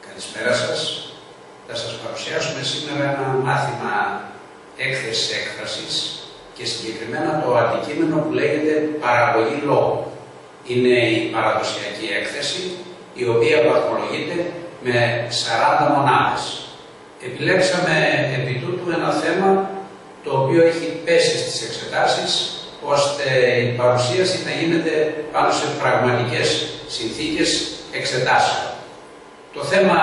Καλησπέρα σας. Θα σας παρουσιάσουμε σήμερα ένα μάθημα έκθεσης έκφρασης και συγκεκριμένα το αντικείμενο που λέγεται παραγωγή λόγου. Είναι η παραδοσιακή έκθεση, η οποία βαθμολογείται με 40 μονάδες. Επιλέξαμε επί τούτου ένα θέμα το οποίο έχει πέσει στις εξετάσεις, ώστε η παρουσίαση να γίνεται πάνω σε πραγματικές συνθήκες εξετάσεων. Το θέμα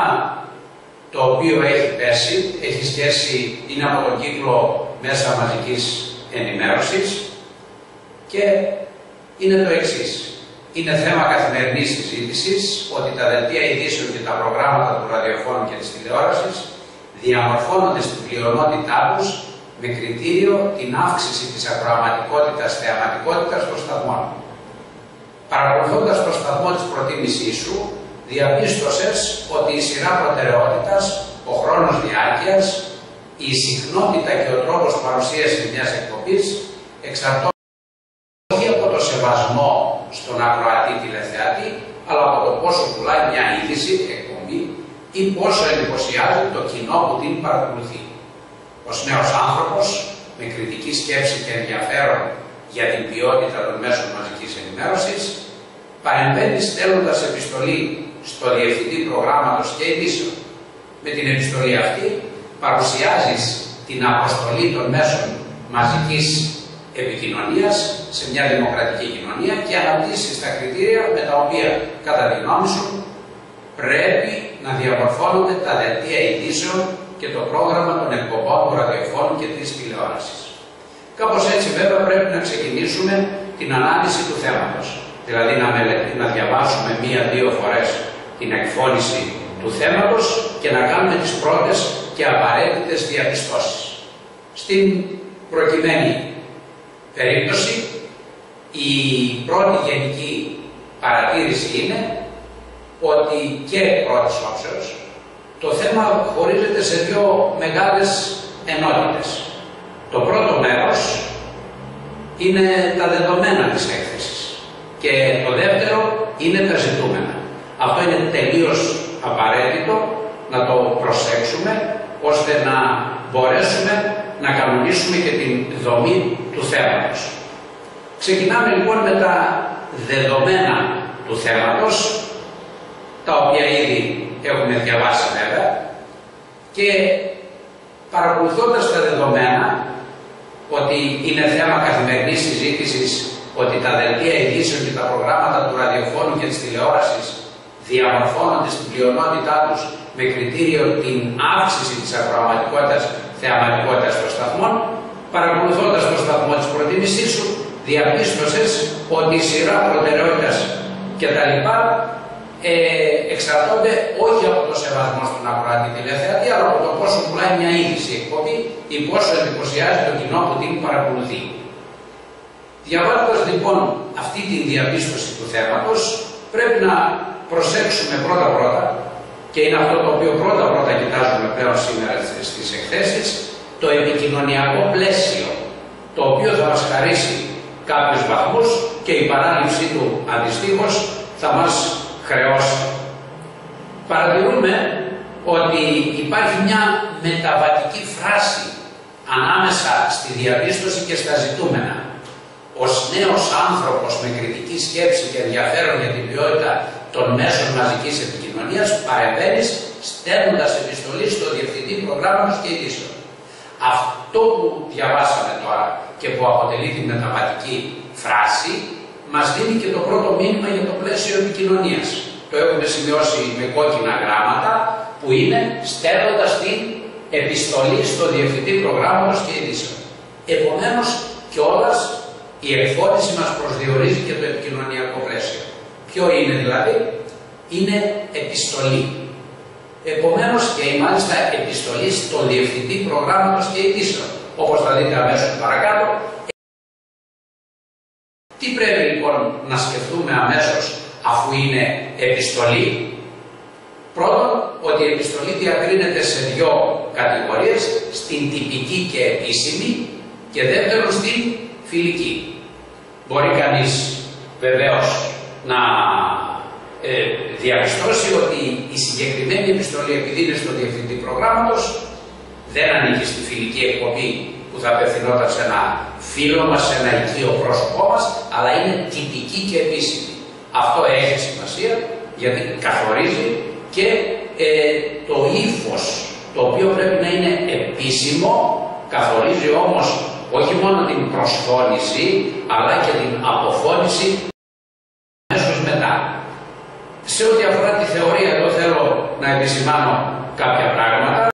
το οποίο έχει πέσει, έχει σχέση, είναι από τον κύκλο μέσα μαζικής ενημέρωσης και είναι το εξής. Είναι θέμα καθημερινής συζήτησης ότι τα δελτία ειδήσεων και τα προγράμματα του ραδιοφώνου και της τηλεόρασης διαμορφώνονται στην πλειονότητά τους με κριτήριο την αύξηση της ακροαματικότητας, θεαματικότητας των σταθμών. Παρακολουθώντας το σταθμό της προτίμησής σου, διαπίστωσες ότι η σειρά προτεραιότητας, ο χρόνος διάρκειας, η συχνότητα και ο τρόπος παρουσίασης μιας εκπομπής εξαρτώνται όχι από το σεβασμό στον ακροατή τηλεθεατή, αλλά από το πόσο πουλάει μια είδηση, εκπομπή ή πόσο εντυπωσιάζει το κοινό που την παρακολουθεί. Ως νέος άνθρωπος, με κριτική σκέψη και ενδιαφέρον για την ποιότητα των μέσων μαζικής ενημέρωσης, παρεμβαίνεις στέλνοντας επιστολή στο Διευθυντή Προγράμματος και Ειδήσεων. Με την επιστολή αυτή παρουσιάζεις την αποστολή των μέσων μαζικής επικοινωνίας σε μια δημοκρατική κοινωνία και αναπτύσσεις τα κριτήρια με τα οποία, κατά τη γνώμη σου, πρέπει να διαμορφώνονται τα δελτία ειδήσεων και το πρόγραμμα των εκπομπών του ραδιοφώνου και της τηλεόρασης. Κάπως έτσι βέβαια πρέπει να ξεκινήσουμε την ανάλυση του θέματος. Δηλαδή να διαβάσουμε μία-δύο φορές την εκφώνηση του θέματος και να κάνουμε τις πρώτες και απαραίτητες διαπιστώσεις. Στην προκειμένη περίπτωση, η πρώτη γενική παρατήρηση είναι ότι και πρώτης όψεως το θέμα χωρίζεται σε δύο μεγάλες ενότητες. Το πρώτο μέρος είναι τα δεδομένα της έκθεσης και το δεύτερο είναι τα ζητούμενα. Αυτό είναι τελείως απαραίτητο να το προσέξουμε ώστε να μπορέσουμε να κανονίσουμε και την δομή του θέματος. Ξεκινάμε λοιπόν με τα δεδομένα του θέματος, τα οποία ήδη έχουμε διαβάσει βέβαια, και παρακολουθώντας τα δεδομένα ότι είναι θέμα καθημερινής συζήτησης, ότι τα δελτία ειδήσεων και τα προγράμματα του ραδιοφώνου και της τηλεόρασης διαμορφώνονται στην πλειονότητά τους με κριτήριο την αύξηση της ακροαματικότητας, θεαματικότητας των σταθμών, παρακολουθώντας το σταθμό της προτίμησής σου, διαπίστωσες ότι η σειρά προτεραιότητας κτλ. Εξαρτώνται όχι από το σεβασμό στον ακροατή τηλεθεατή, αλλά από το πόσο πουλάει μια είδηση εκπομπή ή πόσο εντυπωσιάζει το κοινό που την παρακολουθεί. Διαβάζοντας λοιπόν αυτή τη διαπίστωση του θέματος, πρέπει να προσέξουμε πρώτα-πρώτα, και είναι αυτό το οποίο πρώτα-πρώτα κοιτάζουμε πλέον σήμερα στις εκθέσεις, το επικοινωνιακό πλαίσιο, το οποίο θα μας χαρίσει κάποιους βαθμούς και η παράληψή του αντιστοίχως θα μας χρεώσει. Παρατηρούμε ότι υπάρχει μια μεταβατική φράση ανάμεσα στη διαπίστωση και στα ζητούμενα. Ως νέος άνθρωπος με κριτική σκέψη και ενδιαφέρον για την ποιότητα των μέσων μαζικής επικοινωνίας, παρεμβαίνεις στέλνοντας επιστολή στο Διευθυντή Προγράμματος και Ειδήσεων. Αυτό που διαβάσαμε τώρα και που αποτελεί τη μεταβατική φράση, μας δίνει και το πρώτο μήνυμα για το πλαίσιο επικοινωνίας. Το έχουμε σημειώσει με κόκκινα γράμματα, που είναι στέλνοντας την επιστολή στο Διευθυντή Προγράμματος και Ειδήσεων. Επομένως, κιόλας η εκφώνηση μας προσδιορίζει και το επικοινωνιακό πλαίσιο. Ποιο είναι δηλαδή? Είναι επιστολή. Επομένως, και μάλιστα επιστολή στο Διευθυντή Προγράμματος και Ειδήσεων. Όπως θα δείτε αμέσως παρακάτω. Τι πρέπει λοιπόν να σκεφτούμε αμέσως αφού είναι επιστολή? Πρώτον, ότι η επιστολή διακρίνεται σε δύο κατηγορίες, στην τυπική και επίσημη, και δεύτερον στην φιλική. μπορεί κανείς βεβαίως να διαπιστώσει ότι η συγκεκριμένη επιστολή, επειδή είναι στο διευθυντή προγράμματος, δεν ανήκει στη φιλική εκπομπή που θα απευθυνόταν σε ένα φίλο μας, σε ένα οικείο πρόσωπό μας, αλλά είναι τυπική και επίσημη. Αυτό έχει σημασία γιατί καθορίζει και το ύφος, το οποίο πρέπει να είναι επίσημο, καθορίζει όμως όχι μόνο την προσφώνηση, αλλά και την αποφώνηση αμέσως μετά. Σε ό,τι αφορά τη θεωρία, εδώ θέλω να επισημάνω κάποια πράγματα.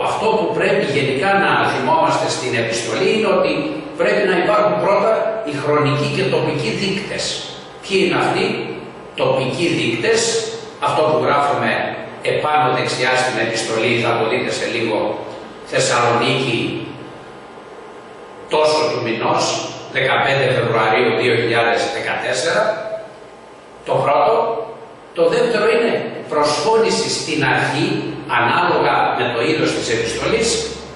Αυτό που πρέπει γενικά να θυμόμαστε στην επιστολή είναι ότι πρέπει να υπάρχουν πρώτα οι χρονικοί και τοπικοί δείκτες. Ποιοι είναι αυτοί? Τοπικοί δείκτες, αυτό που γράφουμε επάνω δεξιά στην επιστολή, θα το δείτε σε λίγο, Θεσσαλονίκη, τόσο του μηνός, 15 Φεβρουαρίου 2014, το πρώτο. Το δεύτερο είναι προσφώνηση στην αρχή, ανάλογα με το είδος της επιστολής,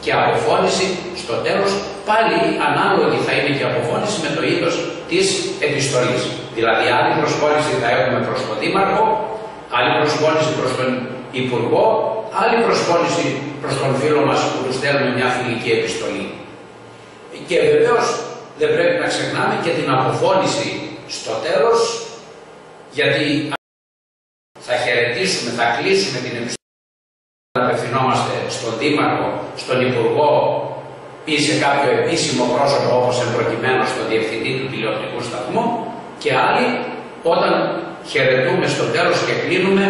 και αποφώνηση στο τέλος, πάλι ανάλογη θα είναι και αποφώνηση με το είδος της επιστολής. Δηλαδή άλλη προσφώνηση θα έχουμε προς τον Δήμαρχο, άλλη προσφώνηση προς τον Υπουργό, άλλη προσφώνηση προς τον φίλο μας που του στέλνουμε μια φιλική επιστολή. Και βεβαίως δεν πρέπει να ξεχνάμε και την αποφώνηση στο τέλος, γιατί θα χαιρετήσουμε, θα κλείσουμε την επιστολή, θα απευθυνόμαστε στον Δήμαρχο, στον Υπουργό ή σε κάποιο επίσημο πρόσωπο, όπως εμπροκειμένο στον Διευθυντή του τηλεοπτικού σταθμού, και άλλοι όταν χαιρετούμε στο τέλος και κλείνουμε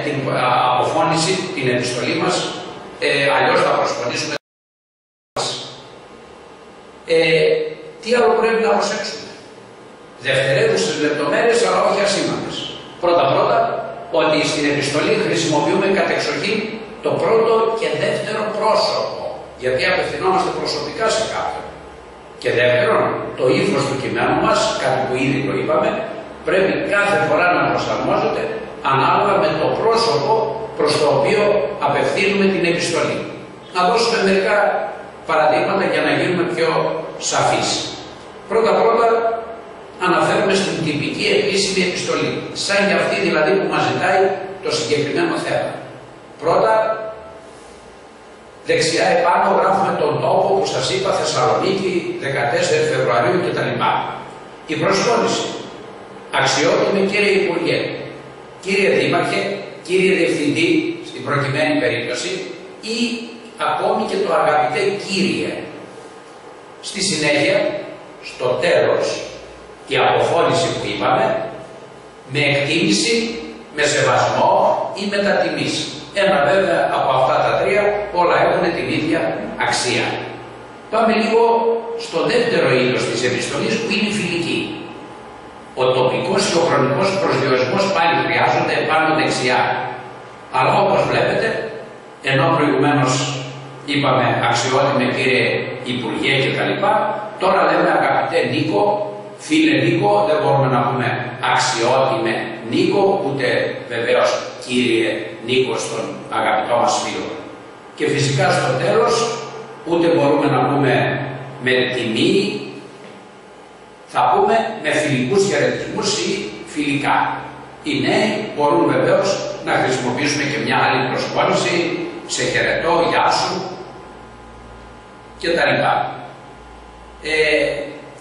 την αποφώνηση, την επιστολή μας, αλλιώς θα προσφωνήσουμε. Τι άλλο πρέπει να προσέξουμε? Δευτερεύουσες λεπτομέρειες, αλλά όχι ασήμαντες. Πρώτα-πρώτα, ότι στην επιστολή χρησιμοποιούμε κατεξοχήν το πρώτο και δεύτερο πρόσωπο, γιατί απευθυνόμαστε προσωπικά σε κάποιον. Και δεύτερον, το ύφος του κειμένου μας, κάτι που ήδη το είπαμε, πρέπει κάθε φορά να προσαρμόζεται ανάλογα με το πρόσωπο προς το οποίο απευθύνουμε την επιστολή. Να δώσουμε μερικά παραδείγματα για να γίνουμε πιο σαφείς. Πρώτα-πρώτα, αναφέρουμε στην τυπική επίσημη επιστολή, σαν και αυτή δηλαδή που μας ζητάει το συγκεκριμένο θέμα. Πρώτα, δεξιά επάνω γράφουμε τον τόπο που σας είπα, Θεσσαλονίκη, 14 Φεβρουαρίου κτλ. Η προσφώνηση. Αξιότιμη κύριε Υπουργέ, κύριε Δήμαρχε, κύριε Διευθυντή στην προκειμένη περίπτωση, ή ακόμη και το αγαπητέ κύριε. Στη συνέχεια, στο τέλος, η αποφώνηση που είπαμε, με εκτίμηση, με σεβασμό ή με τιμής. Ένα βέβαια από αυτά τα τρία όλα έχουν την ίδια αξία. Πάμε λίγο στο δεύτερο είδος της επιστολής που είναι η φιλική. Ο τοπικός και ο χρονικός προσδιορισμός πάλι χρειάζονται πάνω δεξιά. Αλλά όπως βλέπετε, ενώ προηγουμένως είπαμε αξιότιμε κύριε Υπουργέ κτλ, τώρα λέμε αγαπητέ Νίκο, φίλε Νίκο, δεν μπορούμε να πούμε αξιότιμε Νίκο, ούτε βεβαίως κύριε Νίκο στον αγαπητό μας φίλο. Και φυσικά στο τέλος, ούτε μπορούμε να πούμε με τιμή, θα πούμε με φιλικούς χαιρετισμούς ή φιλικά. Οι νέοι μπορούν βεβαίως να χρησιμοποιήσουμε και μια άλλη προσφώνηση, σε χαιρετώ, γεια σου κτλ.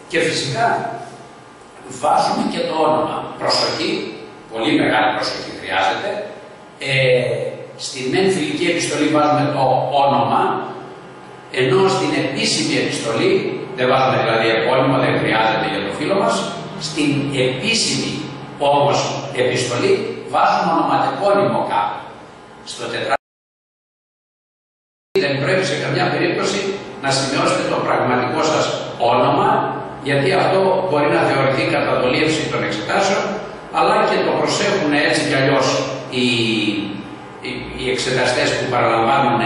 Και φυσικά βάζουμε και το όνομα. Προσοχή, πολύ μεγάλη προσοχή χρειάζεται. Στην μεν φιλική επιστολή βάζουμε το όνομα, ενώ στην επίσημη επιστολή, δεν βάζουμε δηλαδή επώνυμο, δεν χρειάζεται για το φίλο μας, στην επίσημη όμως επιστολή βάζουμε ονοματεπώνυμο κάτω. Στο δεν πρέπει σε καμιά περίπτωση να σημειώσετε το πραγματικό σας όνομα, γιατί αυτό μπορεί να θεωρηθεί καταδολίευση των εξετάσεων, αλλά και το προσέχουν έτσι κι αλλιώς οι εξεταστές που παραλαμβάνουν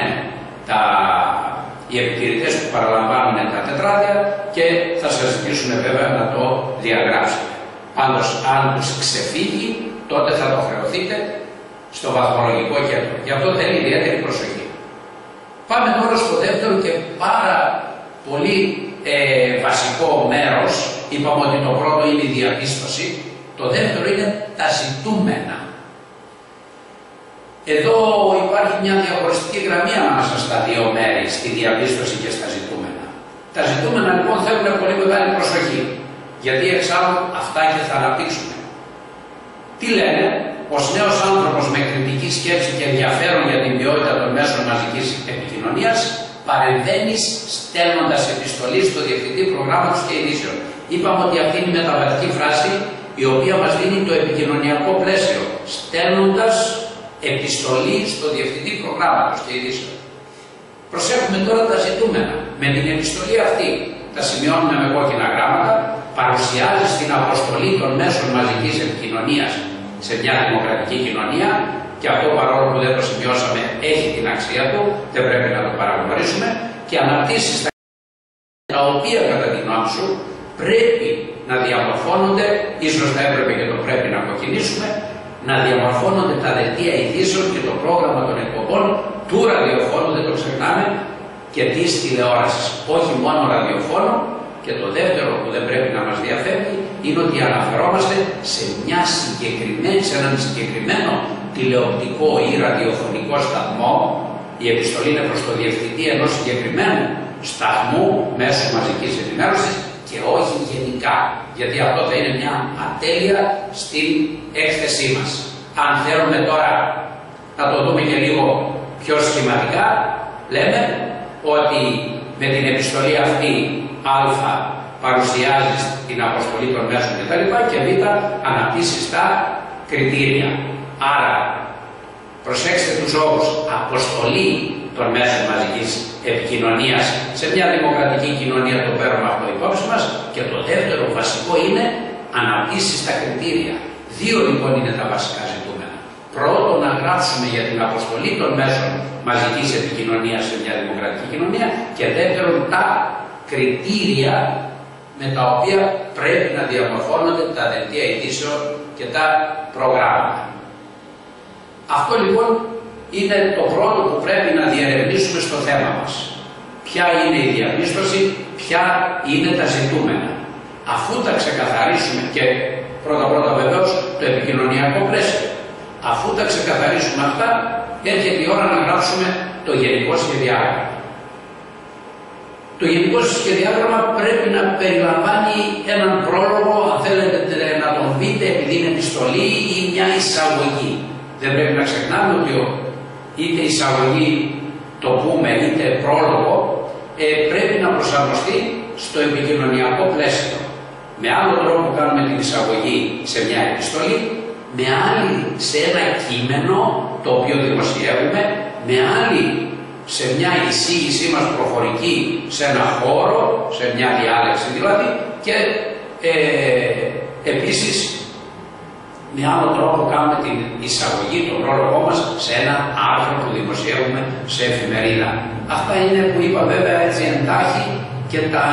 οι επιτηρητές που παραλαμβάνουν τα τετράδια, και θα σας ζητήσουμε βέβαια να το διαγράψετε. Πάντως αν τους ξεφύγει, τότε θα το χρεωθείτε στο βαθμολογικό κέντρο. Γι' αυτό θέλει ιδιαίτερη προσοχή. Πάμε τώρα στο δεύτερο και πάρα πολύ βασικό μέρος. Είπαμε ότι το πρώτο είναι η διαπίστωση, το δεύτερο είναι τα ζητούμενα. Εδώ υπάρχει μια διαχωριστική γραμμή ανάμεσα στα δύο μέρη, στη διαπίστωση και στα ζητούμενα. Τα ζητούμενα λοιπόν θέλουν πολύ μεγάλη προσοχή, γιατί εξάλλου αυτά και θα αναπτύξουμε. Τι λένε? Ως νέος άνθρωπος με κριτική σκέψη και ενδιαφέρον για την ποιότητα των μέσων μαζικής επικοινωνίας, παρεμβαίνεις στέλνοντας επιστολή στο Διευθυντή Προγράμματος και Ειδήσεων. Είπαμε ότι αυτή είναι η μεταβατική φράση η οποία μας δίνει το επικοινωνιακό πλαίσιο. Στέλνοντας επιστολή στο Διευθυντή Προγράμματος και Ειδήσεων. Προσέχουμε τώρα τα ζητούμενα. Με την επιστολή αυτή, τα σημειώνουμε με κόκκινα γράμματα, παρουσιάζει την αποστολή των μέσων μαζικής επικοινωνίας σε μια δημοκρατική κοινωνία, και αυτό παρόλο που δεν το σημειώσαμε έχει την αξία του, δεν πρέπει να το παραγνωρίσουμε, και αναπτύσσεις τα οποία κατά την γνώμη σου πρέπει να διαμορφώνονται, ίσως θα έπρεπε και το πρέπει να κοκκινήσουμε, να διαμορφώνονται τα δελτία ειδήσεων και το πρόγραμμα των εκπομπών του ραδιοφώνου, δεν το ξεχνάμε, και της τηλεόρασης. Όχι μόνο ραδιοφώνου. Και το δεύτερο που δεν πρέπει να μας διαφεύγει είναι ότι αναφερόμαστε σε έναν συγκεκριμένο τηλεοπτικό ή ραδιοφωνικό σταθμό. Η επιστολή είναι προς το διευθυντή ενός συγκεκριμένου σταθμού μέσω μαζικής ενημέρωσης και όχι γενικά. Γιατί αυτό θα είναι μια ατέλεια στην έκθεσή μας. Αν θέλουμε τώρα να το δούμε και λίγο πιο σχηματικά, λέμε ότι με την επιστολή αυτή Α παρουσιάζει την αποστολή των μέσων κτλ. Και Β αναπτύσσεις τα κριτήρια. Άρα προσέξτε τους όρους. Αποστολή των μέσων μαζικής επικοινωνίας σε μια δημοκρατική κοινωνία, το παίρνουμε αυτό υπόψη μας. Και το δεύτερο βασικό είναι αναπτύσσεις τα κριτήρια. Δύο λοιπόν είναι τα βασικά ζητούμενα. Πρώτον, να γράψουμε για την αποστολή των μέσων μαζικής επικοινωνίας σε μια δημοκρατική κοινωνία, και δεύτερον τα κριτήρια με τα οποία πρέπει να διαμορφώνονται τα δελτία ειδήσεων και τα προγράμματα. Αυτό λοιπόν είναι το πρώτο που πρέπει να διερευνήσουμε στο θέμα μας. Ποια είναι η διαπίστωση, ποια είναι τα ζητούμενα. Αφού τα ξεκαθαρίσουμε, και πρώτα βεβαίως το επικοινωνιακό πλαίσιο, αφού τα ξεκαθαρίσουμε αυτά, έρχεται η ώρα να γράψουμε το γενικό σχεδιάγραμμα. Το γενικό σχεδιάγραμμα πρέπει να περιλαμβάνει έναν πρόλογο, αν θέλετε να τον δείτε, επειδή είναι επιστολή ή μια εισαγωγή. Δεν πρέπει να ξεχνάμε ότι είτε εισαγωγή το πούμε είτε πρόλογο πρέπει να προσαρμοστεί στο επικοινωνιακό πλαίσιο. Με άλλο τρόπο κάνουμε την εισαγωγή σε μια επιστολή, με άλλη σε ένα κείμενο το οποίο δημοσιεύουμε, με άλλη σε μια εισήγησή μας προφορική σε ένα χώρο, σε μια διάλεξη δηλαδή, και επίσης με άλλο τρόπο κάνουμε την εισαγωγή, τον πρόλογό μας, σε ένα άρθρο που δημοσιεύουμε σε εφημερίδα. Αυτά είναι που είπα βέβαια έτσι εντάχει και τα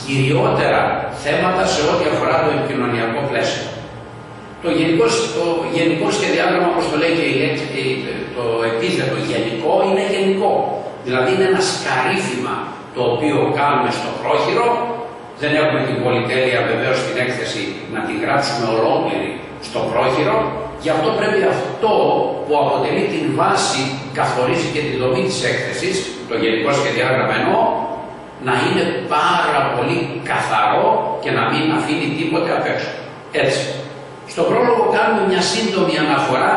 κυριότερα θέματα σε ό,τι αφορά το επικοινωνιακό πλαίσιο. Το γενικό σχεδιάγραμμα, όπως το λέει και το επίθετο γενικό, είναι γενικό. Δηλαδή είναι ένα σκαρίφημα το οποίο κάνουμε στο πρόχειρο. Δεν έχουμε την πολυτέλεια βεβαίως στην έκθεση να την γράψουμε ολόκληρη στο πρόχειρο. Γι' αυτό πρέπει αυτό που αποτελεί την βάση, καθορίζει και τη δομή της έκθεσης, το γενικό σχεδιάγραμμα εννοώ, να είναι πάρα πολύ καθαρό και να μην αφήνει τίποτε απ' έξω. Έτσι. Στο πρόλογο κάνουμε μια σύντομη αναφορά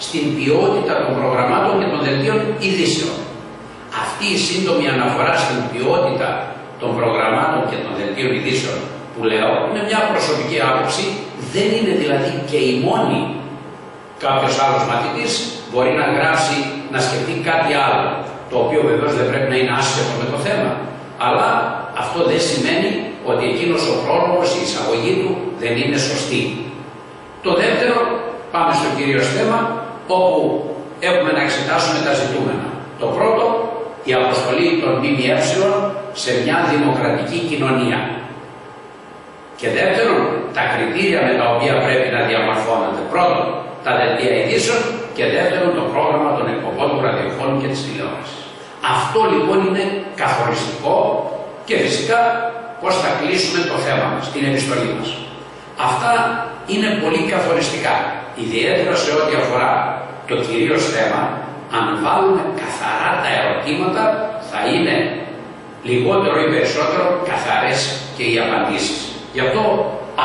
στην ποιότητα των προγραμμάτων και των δελτίων ειδήσεων. Αυτή η σύντομη αναφορά στην ποιότητα των προγραμμάτων και των δελτίων ειδήσεων που λέω είναι μια προσωπική άποψη, δεν είναι δηλαδή και η μόνη. Κάποιος άλλος μαθητής μπορεί να γράψει, να σκεφτεί κάτι άλλο, το οποίο βεβαίως δεν πρέπει να είναι άσχετο με το θέμα. Αλλά αυτό δεν σημαίνει ότι εκείνος ο πρόλογος, η εισαγωγή του δεν είναι σωστή. Το δεύτερο, πάμε στο κυρίως θέμα, όπου έχουμε να εξετάσουμε τα ζητούμενα. Το πρώτο, η αποστολή των ΜΜΕ σε μια δημοκρατική κοινωνία. Και δεύτερον, τα κριτήρια με τα οποία πρέπει να διαμορφώνονται. Πρώτον, τα δελτία ειδήσεων, και δεύτερον, το πρόγραμμα των εκπομπών του ραδιοφώνου και της τηλεόρασης. Αυτό λοιπόν είναι καθοριστικό και φυσικά πώς θα κλείσουμε το θέμα μας, την επιστολή μας. Αυτά είναι πολύ καθοριστικά, ιδιαίτερα σε ό,τι αφορά το κυρίως θέμα. Αν βάλουμε καθαρά τα ερωτήματα, θα είναι λιγότερο ή περισσότερο καθαρές και οι απαντήσεις. Γι'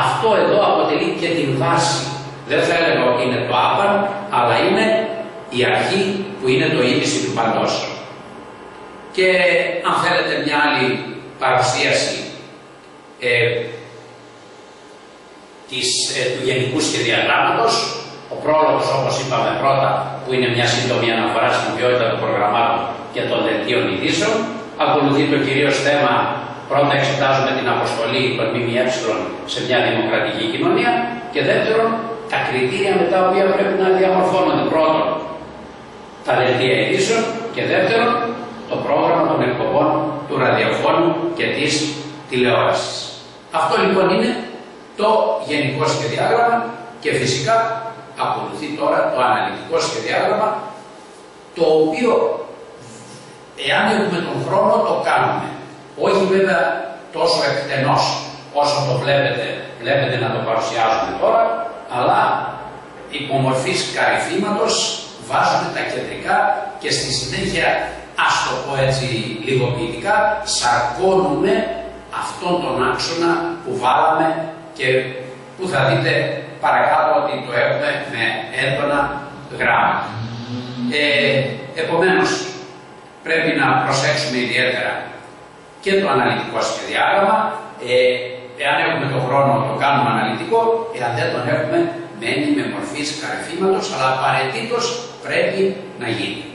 αυτό εδώ αποτελεί και την βάση. Δεν θα έλεγα ότι είναι το άπαν, αλλά είναι η αρχή που είναι το ίμιση του παντός. Και αν θέλετε μια άλλη παρουσίαση του γενικού σχεδιαγράμματος, ο πρόλογος, όπως είπαμε πρώτα, που είναι μια σύντομη αναφορά στην ποιότητα των προγραμμάτων και των δελτίων ειδήσεων, ακολουθεί το κυρίως θέμα. Πρώτα εξετάζουμε την αποστολή των ΜΜΕ σε μια δημοκρατική κοινωνία και δεύτερον τα κριτήρια με τα οποία πρέπει να διαμορφώνονται. Πρώτον, τα δελτία ειδήσεων και δεύτερον, το πρόγραμμα των εκπομπών του ραδιοφώνου και της τηλεόρασης. Αυτό λοιπόν είναι το γενικό σχεδιάγραμμα και φυσικά ακολουθεί τώρα το αναλυτικό σχεδιάγραμμα, το οποίο εάν έχουμε τον χρόνο το κάνουμε. Όχι βέβαια τόσο εκτενώς όσο το βλέπετε να το παρουσιάζουμε τώρα, αλλά υπομορφής καρυφήματος βάζουμε τα κεντρικά και στη συνέχεια, ας το πω έτσι λίγο ποιητικά, σαρκώνουμε αυτόν τον άξονα που βάλαμε και που θα δείτε παρακάτω ότι το έχουμε με έντονα γράμματα. Επομένως, πρέπει να προσέξουμε ιδιαίτερα και το αναλυτικό σχεδιάγραμμα. Εάν έχουμε τον χρόνο το κάνουμε αναλυτικό, εάν δεν τον έχουμε μένει με μορφής καρυφήματος, αλλά απαραίτητος πρέπει να γίνει.